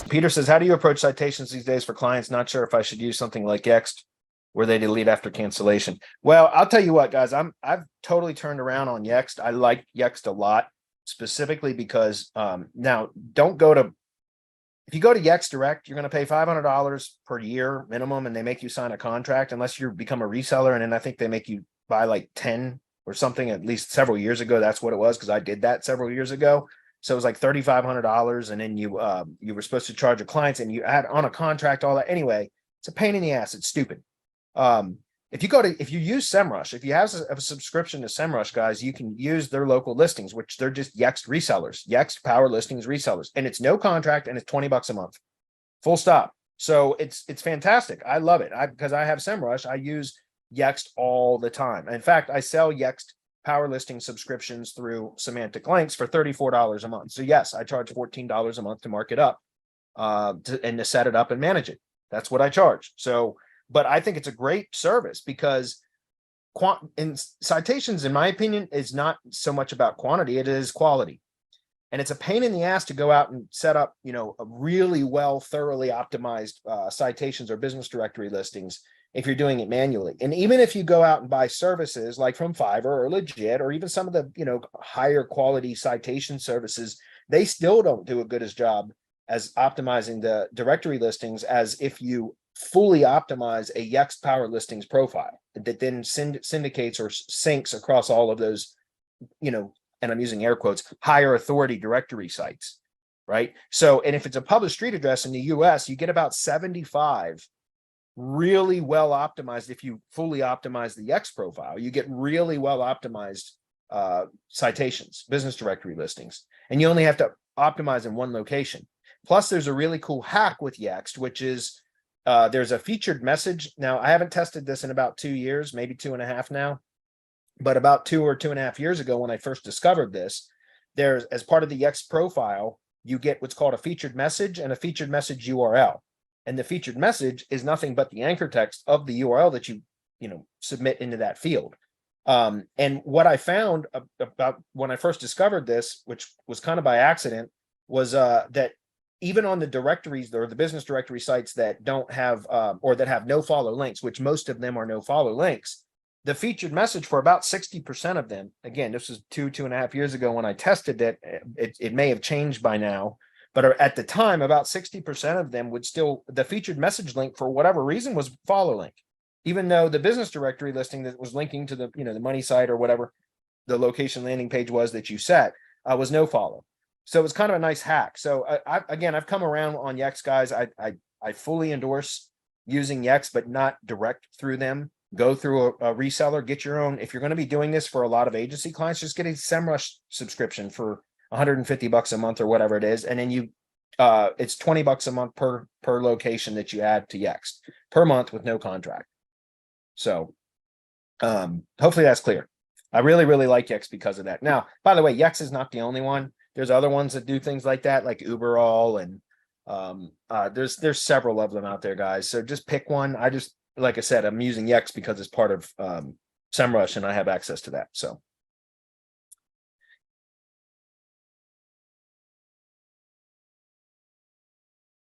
Peter says, how do you approach citations these days for clients? Not sure if I should use something like Yext where they delete after cancellation. Well, I'll tell you what, guys, I've totally turned around on Yext. I like Yext a lot, specifically because now if you go to Yext Direct, you're going to pay $500 per year minimum, and they make you sign a contract unless you become a reseller. And then I think they make you buy like 10 or something, at least several years ago. That's what it was, because I did that several years ago. So it was like $3,500, and then you were supposed to charge your clients, and you had on a contract, all that. Anyway, it's a pain in the ass. It's stupid. If you use SEMrush, if you have a subscription to SEMrush, guys, you can use their local listings, which they're just Yext resellers, Yext Power Listings resellers, and it's no contract, and it's $20 a month, full stop. So it's fantastic. I love it. Because I have SEMrush, I use Yext all the time. In fact, I sell Yext Power Listing subscriptions through Semantic Links for $34 a month. So yes, I charge $14 a month to mark it up, and to set it up and manage it. That's what I charge. So, but I think it's a great service, because in citations, in my opinion, is not so much about quantity, it is quality. And it's a pain in the ass to go out and set up, a really thoroughly optimized citations or business directory listings if you're doing it manually. And even if you go out and buy services like from Fiverr or Legit, or even some of the, higher quality citation services, they still don't do a good as job as optimizing the directory listings as if you fully optimize a Yext Power Listings profile that then syndicates or syncs across all of those, and I'm using air quotes, higher authority directory sites, right? So, and if it's a published street address in the US, you get about 75 really well optimized. If you fully optimize the Yext profile, you get really well optimized citations, business directory listings, and you only have to optimize in one location. Plus, there's a really cool hack with Yext, which is there's a featured message. Now, I haven't tested this in about 2 years, maybe 2.5 now, but about 2 or 2.5 years ago, when I first discovered this, there's, as part of the Yext profile, you get what's called a featured message and a featured message URL. And the featured message is nothing but the anchor text of the URL that you submit into that field. And what I found about when I first discovered this, which was kind of by accident, was that even on the directories or the business directory sites that don't have or that have no follow links, which most of them are no follow links, the featured message for about 60% of them, again, this was 2.5 years ago when I tested it, it may have changed by now, but at the time, about 60% of them would still, the featured message link for whatever reason was follow link, even though the business directory listing that was linking to the, the money site or whatever the location landing page was that you set was no follow. So it was kind of a nice hack. So I've come around on Yext, guys. I fully endorse using Yext, but not direct through them. Go through a reseller, get your own. If you're going to be doing this for a lot of agency clients, just get a SEMrush subscription for $150 a month or whatever it is. And then it's $20 a month per location that you add to Yext per month with no contract. So hopefully that's clear. I really, really like Yext because of that. Now, by the way, Yext is not the only one. There's other ones that do things like that, like Uberall, and there's several of them out there, guys. So just pick one. Like I said, I'm using Yext because it's part of SEMrush and I have access to that. So